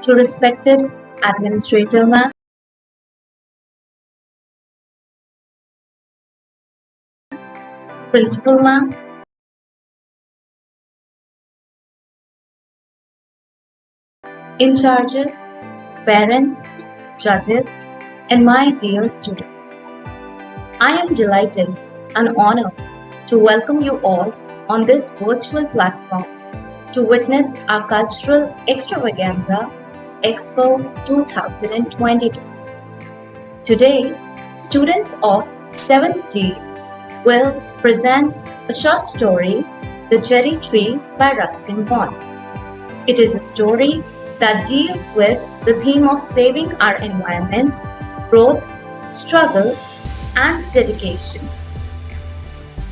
to respected Administrator Ma'am, Principal Ma'am, in charges, parents, judges, and my dear students. I am delighted and honored to welcome you all on this virtual platform to witness our cultural extravaganza, Expo 2022. Today, students of 7th D will present a short story, The Cherry Tree by Ruskin Bond. It is a story that deals with the theme of saving our environment, growth, struggle, and dedication.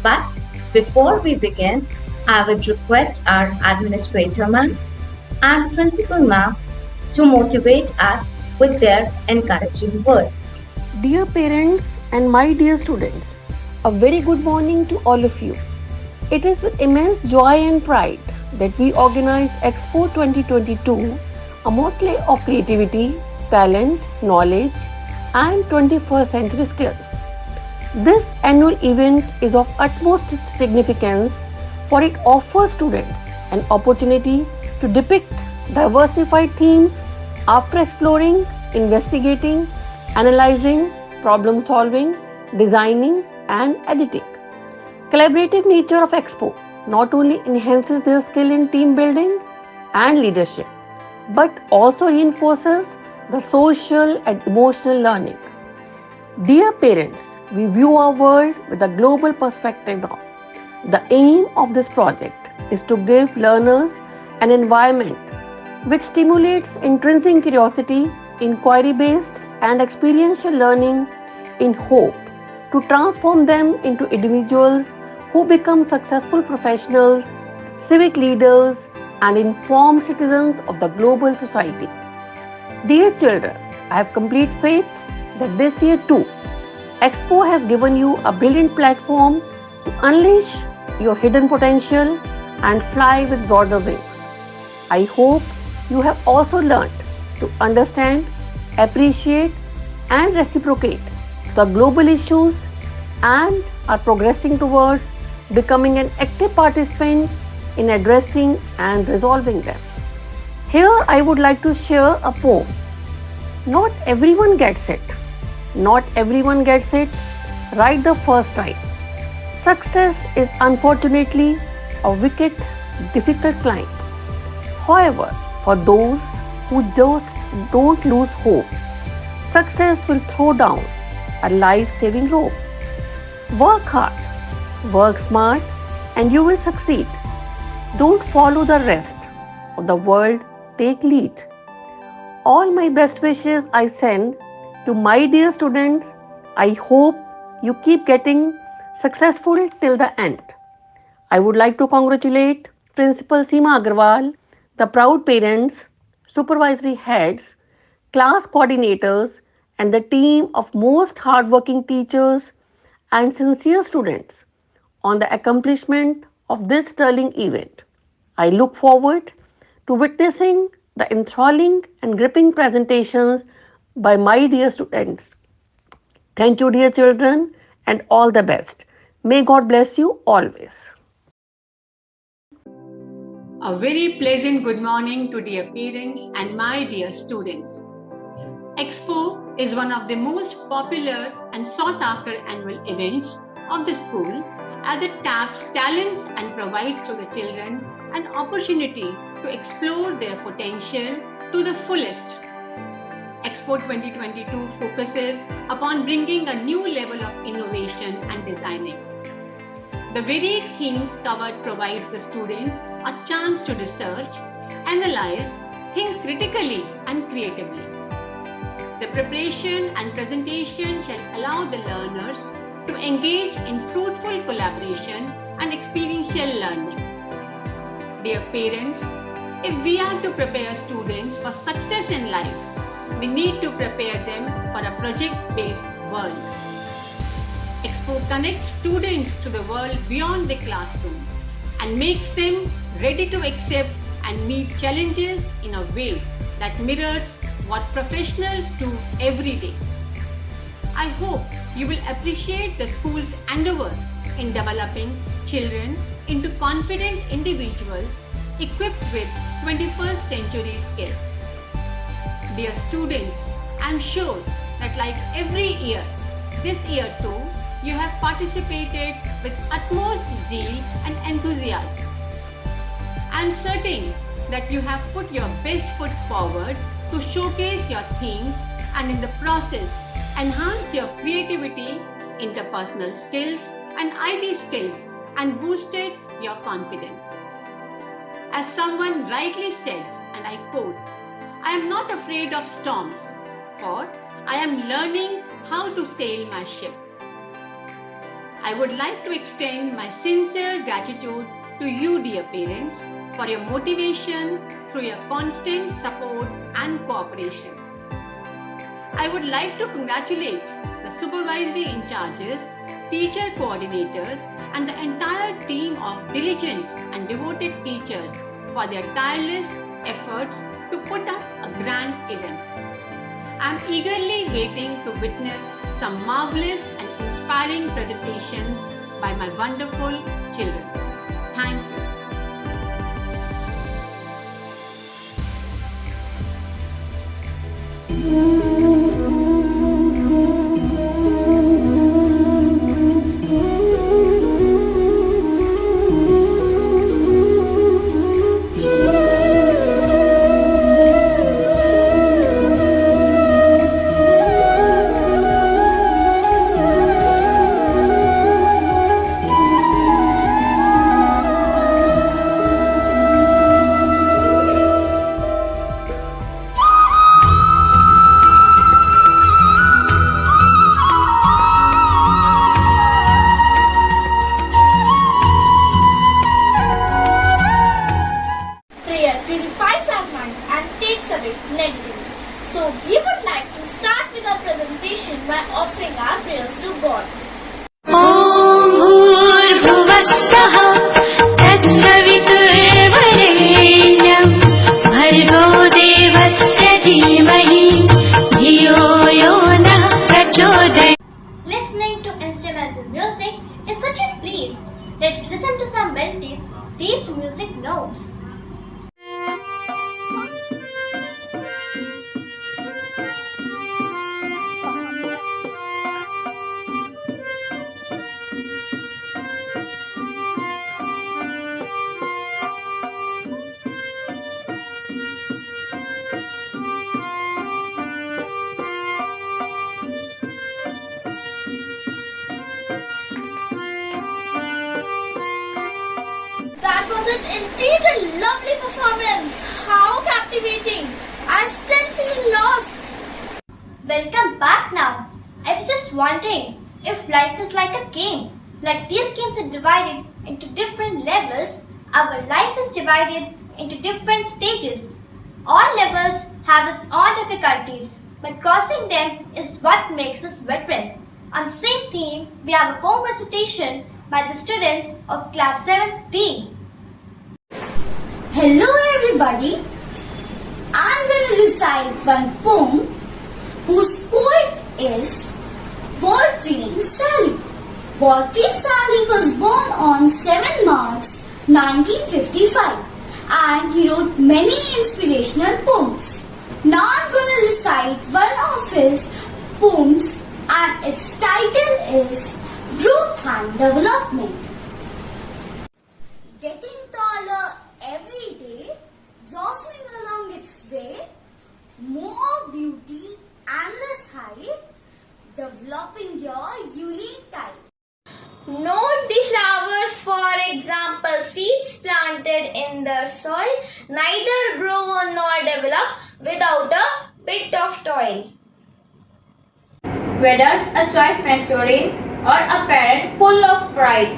But before we begin, I would request our Administrator Ma'am and Principal Ma'am to motivate us with their encouraging words. Dear parents and my dear students, a very good morning to all of you. It is with immense joy and pride that we organize Expo 2022, a motley of creativity, talent, knowledge, and 21st century skills. This annual event is of utmost significance for it offers students an opportunity to depict diversified themes after exploring, investigating, analyzing, problem solving, designing, and editing. Collaborative nature of Expo not only enhances their skill in team building and leadership, but also reinforces the social and emotional learning. Dear parents, we view our world with a global perspective now. The aim of this project is to give learners an environment which stimulates intrinsic curiosity, inquiry-based and experiential learning in hope to transform them into individuals who become successful professionals, civic leaders, and informed citizens of the global society. Dear children, I have complete faith that this year too, Expo has given you a brilliant platform to unleash your hidden potential and fly with broader wings. I hope you have also learned to understand, appreciate, and reciprocate the global issues and are progressing towards becoming an active participant in addressing and resolving them. Here I would like to share a poem. Not everyone gets it. Not everyone gets it right the first time. Success is unfortunately a wicked, difficult climb. However, for those who just don't lose hope, success will throw down a life-saving rope. Work hard, work smart, and you will succeed. Don't follow the rest of the world, take lead. All my best wishes I send to my dear students. I hope you keep getting successful till the end. I would like to congratulate Principal Seema Agarwal, the proud parents, supervisory heads, class coordinators, and the team of most hardworking teachers and sincere students on the accomplishment of this sterling event. I look forward to witnessing the enthralling and gripping presentations by my dear students. Thank you, dear children, and all the best. May God bless you always. A very pleasant good morning to dear parents and my dear students. Expo is one of the most popular and sought after annual events of the school as it taps talents and provides to the children an opportunity to explore their potential to the fullest. Expo 2022 focuses upon bringing a new level of innovation and designing. The varied themes covered provides the students a chance to research, analyze, think critically and creatively. The preparation and presentation shall allow the learners to engage in fruitful collaboration and experiential learning. Dear parents, if we are to prepare students for success in life, we need to prepare them for a project-based world. Expo connects students to the world beyond the classroom and makes them ready to accept and meet challenges in a way that mirrors what professionals do every day. I hope you will appreciate the school's endeavor in developing children into confident individuals equipped with 21st century skills. Dear students, I am sure that like every year, this year too, you have participated with utmost zeal and enthusiasm. I am certain that you have put your best foot forward to showcase your themes and in the process enhance your creativity, interpersonal skills and IT skills and boosted your confidence. As someone rightly said, and I quote, I am not afraid of storms, for I am learning how to sail my ship. I would like to extend my sincere gratitude to you, dear parents, for your motivation through your constant support and cooperation. I would like to congratulate the supervisory in charges, teacher coordinators, and the entire team of diligent and devoted teachers for their tireless efforts to put up a grand event. I am eagerly waiting to witness some marvelous and inspiring presentations by my wonderful children. Thank you. Prayer purifies our mind and takes away negativity. So we would like to start with our presentation by offering our prayers to God. ॐ भूर्भुवस्सः तत्सवितुर्वरेण्यं भर्गो देवस्य धीमहि धियो यो नः प्रचोदयात्. Listening to instrumental music is such a bliss. Let's listen to some melodies, deep music notes. That was indeed a lovely performance. How captivating. I still feel lost. Welcome back now. I was just wondering if life is like a game. Like these games are divided into different levels, our life is divided into different stages. All levels have its own difficulties, but crossing them is what makes us veteran. On the same theme, we have a poem recitation by the students of Class Vii D. Hello everybody. I'm going to recite one poem whose poet is Waltzing Sally. Waltzing Sally was born on 7 March 1955 and he wrote many inspirational poems. Now I'm going to recite one of his poems and its title is Growth and Development. Getting taller every day, blossoming along its way, more beauty and less height, developing your unique type. Note the flowers, for example, seeds planted in the soil neither grow nor develop without a bit of toil. Whether a child maturing or a parent full of pride,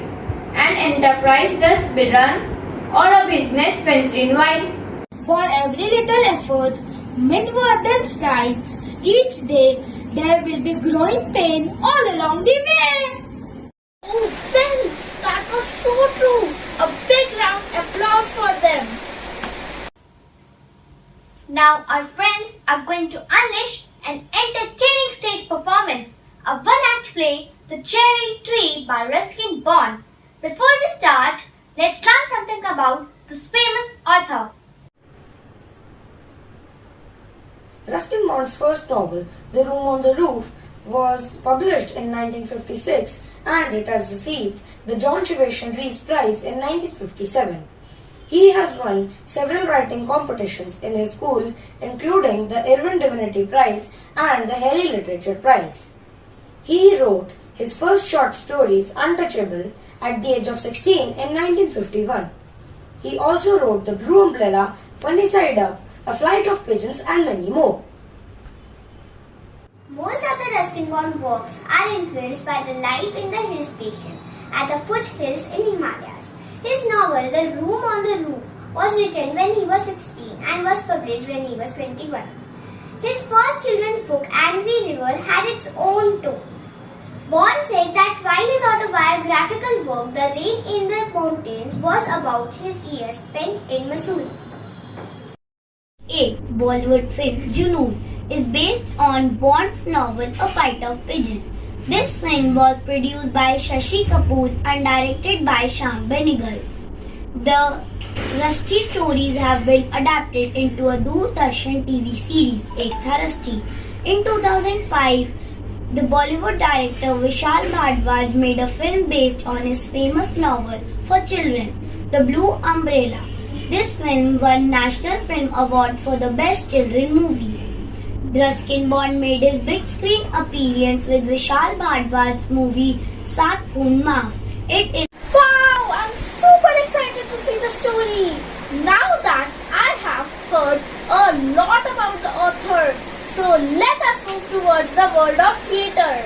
an enterprise just begun or a business venturing wide. For every little effort, with worth and strides, each day there will be growing pain all along the way. Oh, well, that was so true. A big round applause for them. Now our friends are going to unleash an entertaining stage performance, a one-act play, The Cherry Tree by Ruskin Bond. Before we start, let's learn something about this famous author. Ruskin Bond's first novel, The Room on the Roof, was published in 1956 and it has received the John Chivation Rees Prize in 1957. He has won several writing competitions in his school, including the Irwin Divinity Prize and the Harry Literature Prize. He wrote his first short stories, Untouchable, at the age of 16 in 1951. He also wrote The Blue Umbrella, Funny Side Up, A Flight of Pigeons, and many more. Most of the Ruskin Bond works are influenced by the life in the hill station at the foothills in Himalayas. His novel The Room on the Roof was written when he was 16 and was published when he was 21. His first children's book Angry River had its own tone. Bond said that while his autobiographical work The Rain in the Mountains was about his years spent in Missouri. A Bollywood film Junoon is based on Bond's novel A Fight of Pigeon. This film was produced by Shashi Kapoor and directed by Shyam Benegal. The Rusty stories have been adapted into a Doordarshan TV series, Ek Tha Rusty. In 2005, the Bollywood director Vishal Bhardwaj made a film based on his famous novel for children, The Blue Umbrella. This film won National Film Award for the Best Children Movie. Ruskin Bond made his big screen appearance with Vishal Bhardwaj's movie Sat Phoon Maaf. It is Wow! I'm super excited to see the story. Now that I have heard a lot about the author, so let us move towards the world of theatre.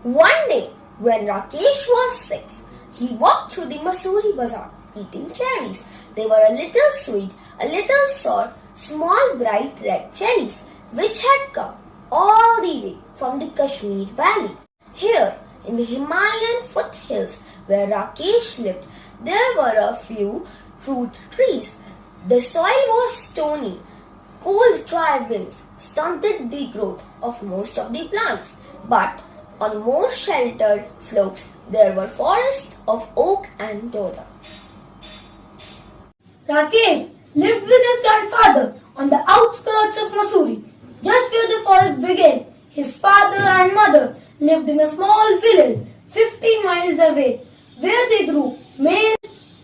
One day, when Rakesh was 6, he walked through the Missouri Bazaar eating cherries. They were a little sweet, a little sour, small bright red cherries, which had come all the way from the Kashmir Valley. Here, in the Himalayan foothills where Rakesh lived, there were a few fruit trees. The soil was stony. Cold, dry winds stunted the growth of most of the plants. But on more sheltered slopes, there were forests of oak and deodar. Rakesh lived with his grandfather on the outskirts of Missouri, just where the forest began. His father and mother lived in a small village 50 miles away, where they grew maize,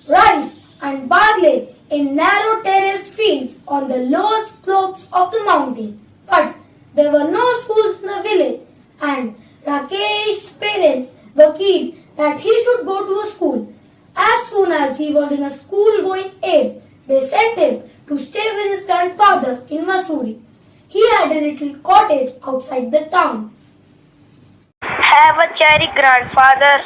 rice, and barley in narrow terraced fields on the lower slopes of the mountain. But there were no schools in the village, and Rakesh's parents were keen that he should go to a school. As soon as he was in a school-going age, they sent him to stay with his grandfather in Missouri. He had a little cottage outside the town. Have a cherry, grandfather.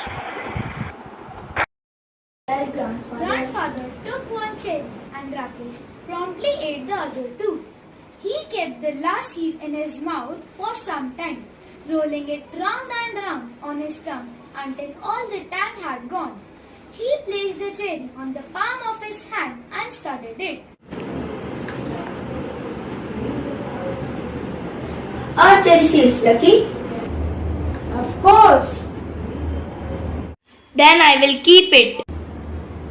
Grandfather took one cherry and Rakesh promptly ate the other two. He kept the last seed in his mouth for some time, rolling it round and round on his tongue until all the tang had gone. He placed the cherry on the palm of his hand and studied it. Are cherry seeds lucky? Of course. Then I will keep it.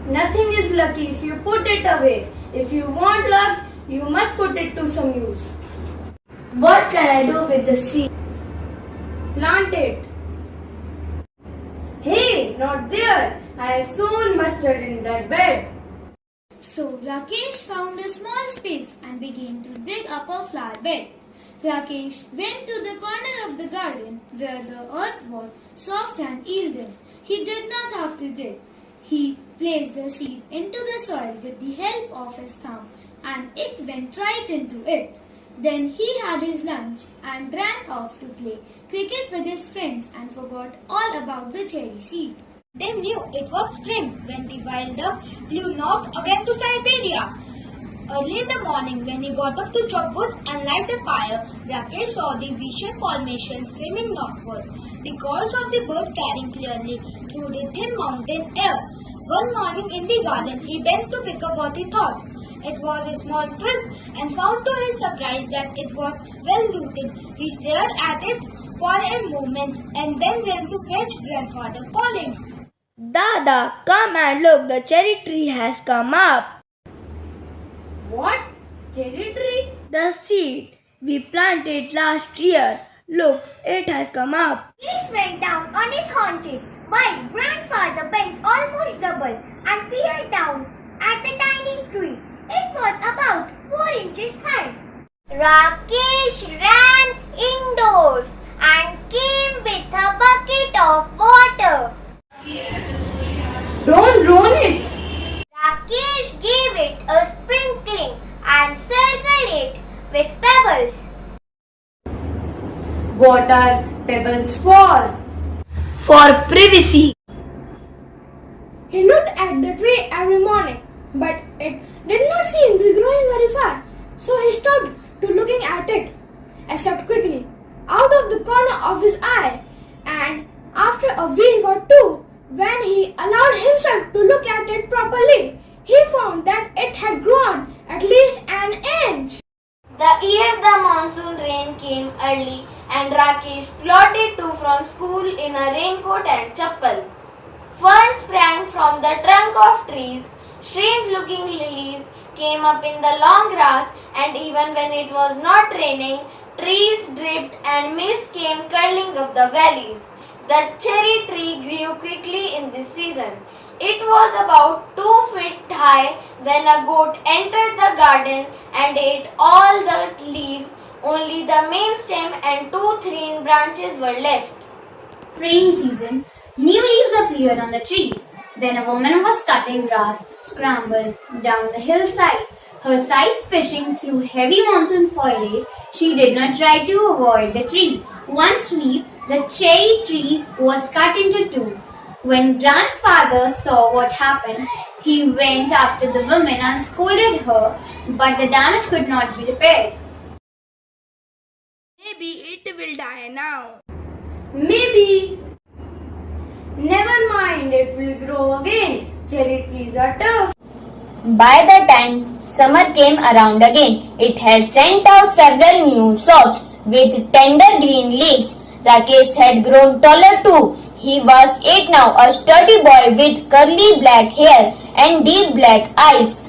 Nothing is lucky if you put it away. If you want luck, you must put it to some use. What can I do with the seed? Plant it. Hey, not there. I have sown mustard in that bed. So Rakesh found a small space and began to dig up a flower bed. Rakesh went to the corner of the garden where the earth was soft and yielding. He did not have to dig. He placed the seed into the soil with the help of his thumb and it went right into it. Then he had his lunch and ran off to play cricket with his friends and forgot all about the cherry seed. They knew it was spring when the wild duck flew north again to Siberia. Early in the morning, when he got up to chop wood and light the fire, Rakesh saw the V-shaped formation swimming northward, the calls of the bird carrying clearly through the thin mountain air. One morning in the garden, he bent to pick up what he thought. It was a small twig and found to his surprise that it was well rooted. He stared at it for a moment and then ran to fetch grandfather, calling, Dada, come and look, the cherry tree has come up. What? Cherry tree? The seed we planted last year. Look, it has come up. Each went down on his haunches, while grandfather bent almost double and peered down at the tiny tree. It was about 4 inches high. Rakesh ran indoors and came with a bucket of water. Don't ruin it. Rakesh gave it a sprinkling and circled it with pebbles. What are pebbles for? For privacy. He looked at the tree every morning, but it did not seem to be growing very far, so he stopped to looking at it, except quickly, out of the corner of his eye, and after a week or two, when he allowed himself to look at it properly, he found that it had grown at least an inch. The year the monsoon rain came early and Rakesh plodded to from school in a raincoat and chappal. Ferns sprang from the trunk of trees, strange-looking lilies came up in the long grass, and even when it was not raining, trees dripped and mist came curling up the valleys. The cherry tree grew quickly in this season. It was about 2 feet high when a goat entered the garden and ate all the leaves. Only the main stem and 2 thin branches were left. Rainy season, new leaves appeared on the tree. Then a woman was cutting grass, scrambled down the hillside. Her sight fishing through heavy monsoon foliage, she did not try to avoid the tree. One sweep, the cherry tree was cut into 2. When grandfather saw what happened, he went after the woman and scolded her, but the damage could not be repaired. Maybe it will die now. Maybe. Never mind, it will grow again. Cherry trees are tough. By the time summer came around again, it had sent out several new shoots with tender green leaves. Rakesh had grown taller too. He was 8 now, a sturdy boy with curly black hair and deep black eyes,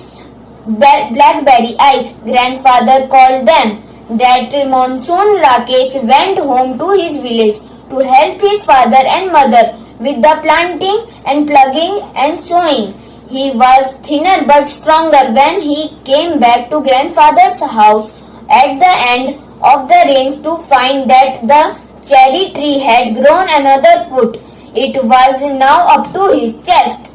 blackberry eyes, grandfather called them. That monsoon, Rakesh went home to his village to help his father and mother with the planting and plugging and sowing. He was thinner but stronger when he came back to grandfather's house at the end of the range to find that the cherry tree had grown another foot. It was now up to his chest.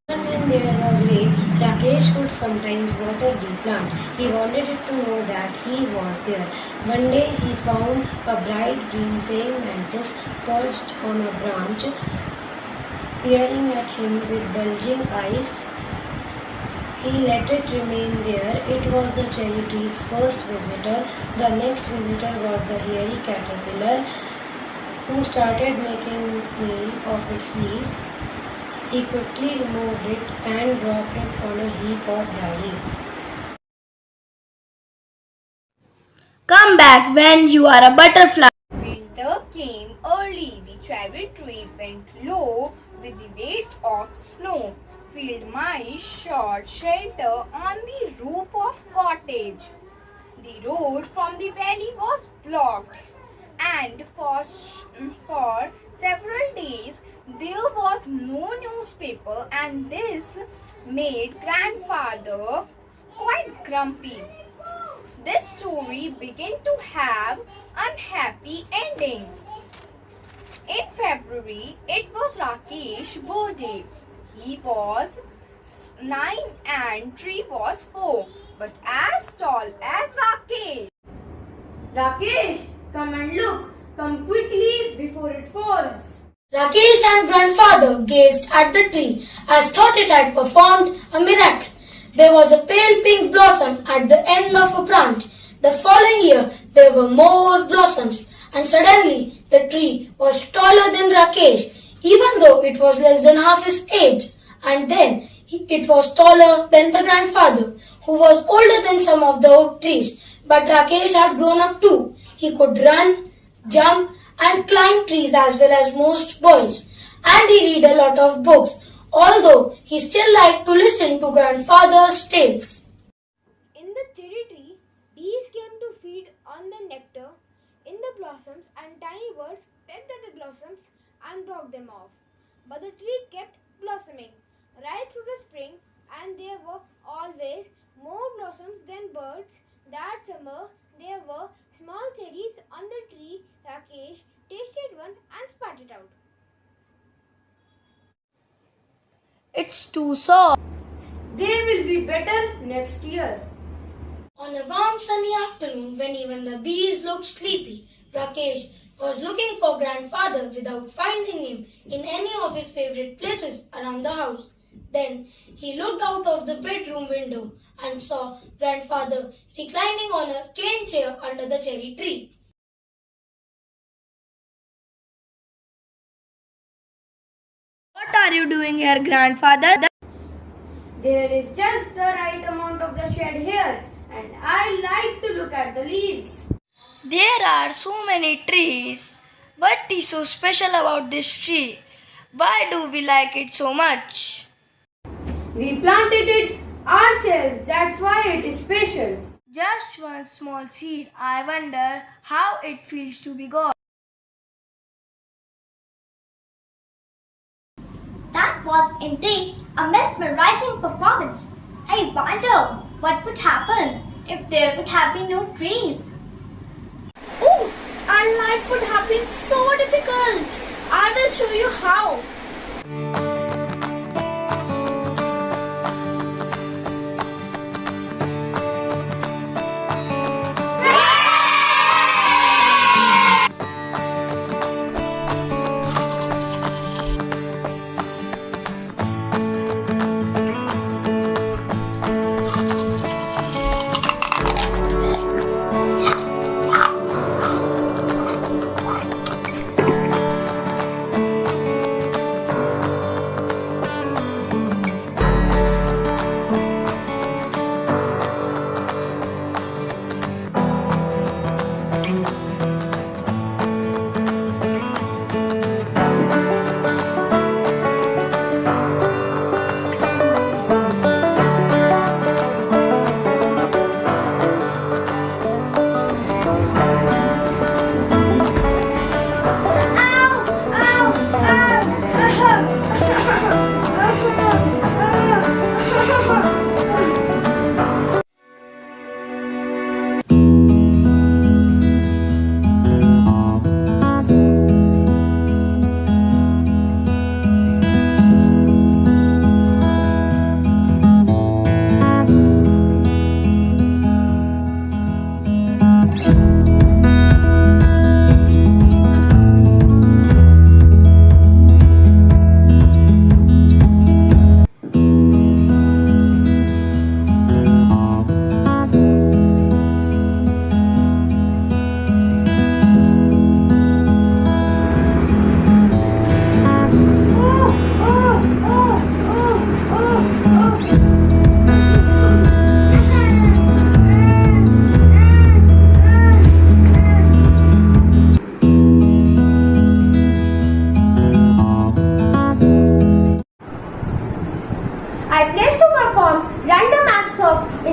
Even when there was rain, Rakesh could sometimes water the plant. He wanted it to know that he was there. One day he found a bright green praying mantis perched on a branch, peering at him with bulging eyes. He let it remain there. It was the cherry tree's first visitor. The next visitor was the hairy caterpillar, who started making meal of its leaf. He quickly removed it and dropped it on a heap of dry leaves. Come back when you are a butterfly. Winter came early. The cherry tree bent low with the weight of snow. Field mice sought shelter on the roof of cottage. The road from the valley was blocked, and for several days there was no newspaper, and this made grandfather quite grumpy. This story began to have unhappy ending. In February, it was Rakesh's birthday. He was 9 and tree was 4, but as tall as Rakesh. Rakesh, come and look. Come quickly before it falls. Rakesh and grandfather gazed at the tree as thought it had performed a miracle. there was a pale pink blossom at the end of a branch. The following year, there were more blossoms, and suddenly the tree was taller than Rakesh, even though it was less than half his age. And then it was taller than the grandfather, who was older than some of the oak trees. But Rakesh had grown up too. He could run, jump, and climb trees as well as most boys. And he read a lot of books, although he still liked to listen to grandfather's tales. In the cherry tree, bees came to feed on the nectar in the blossoms, and tiny birds pecked at the blossoms and broke them off. But the tree kept blossoming right through the spring, and there were always more blossoms than birds. That summer, there were small cherries on the tree. Rakesh tasted one and spat it out. It's too soft. They will be better next year. On a warm sunny afternoon, when even the bees looked sleepy, Rakesh was looking for grandfather without finding him in any of his favorite places around the house. Then he looked out of the bedroom window and saw grandfather reclining on a cane chair under the cherry tree. What are you doing here, grandfather? There is just the right amount of the shade here, and I like to look at the leaves. There are so many trees. What is so special about this tree? Why do we like it so much? We planted it ourselves, that's why it is special. Just one small seed. I wonder how it feels to be God. That was indeed a mesmerizing performance. I wonder what would happen if there would have been no trees. Oh, our life would have been so difficult. I will show you how.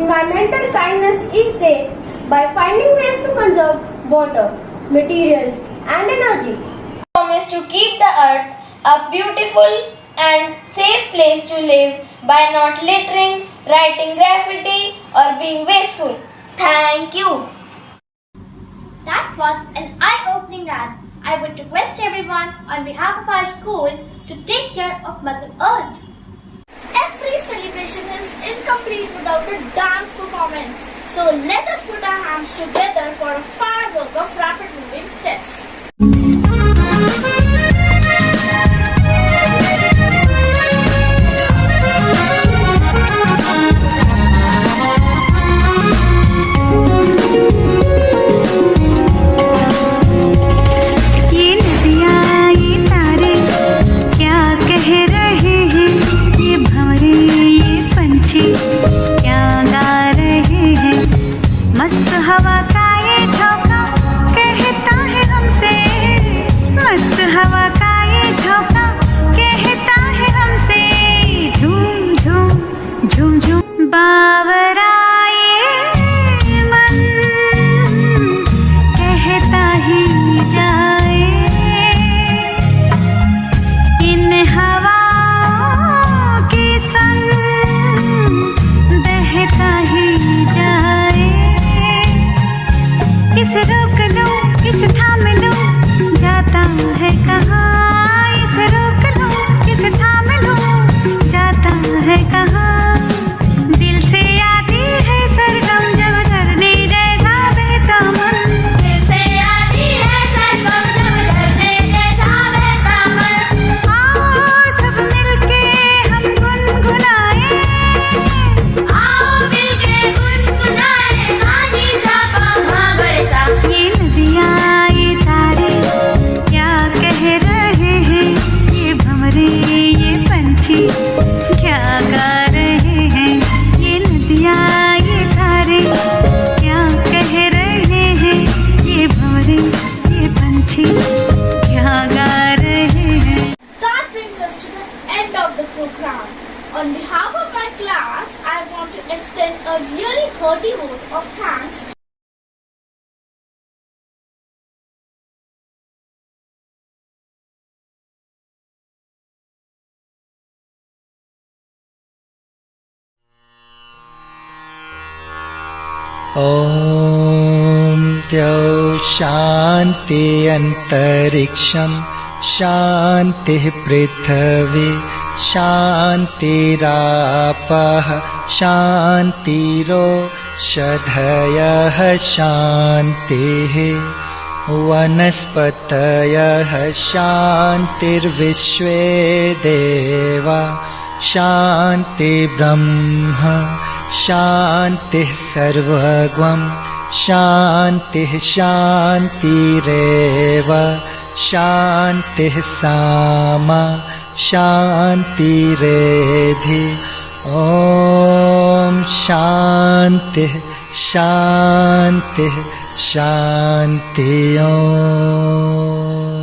environmental kindness each day by finding ways to conserve water, materials and energy. Promise to keep the earth a beautiful and safe place to live by not littering, writing graffiti or being wasteful. Thank you. That was an eye-opening ad. I would request everyone on behalf of our school to take care of Mother Earth. Every celebration is incomplete without a dance performance. So let us put our hands together for a firework of rapid moving steps. class, I want to extend a really hearty vote of thanks ॐ द्यौ शान्ति अन्तरिक्षं शान्तिः पृथिवी शान्तिरापः शान्तिरोषधयः शान्तिः वनस्पतयः शान्तिर्विश्वे देवा शान्तिर्ब्रह्म शान्तिः सर्वगं शान्तिः शान्तिरेव शान्तिः सामा शान्तिरेधि ॐ शान्तिः शान्तिः शान्ति ॐ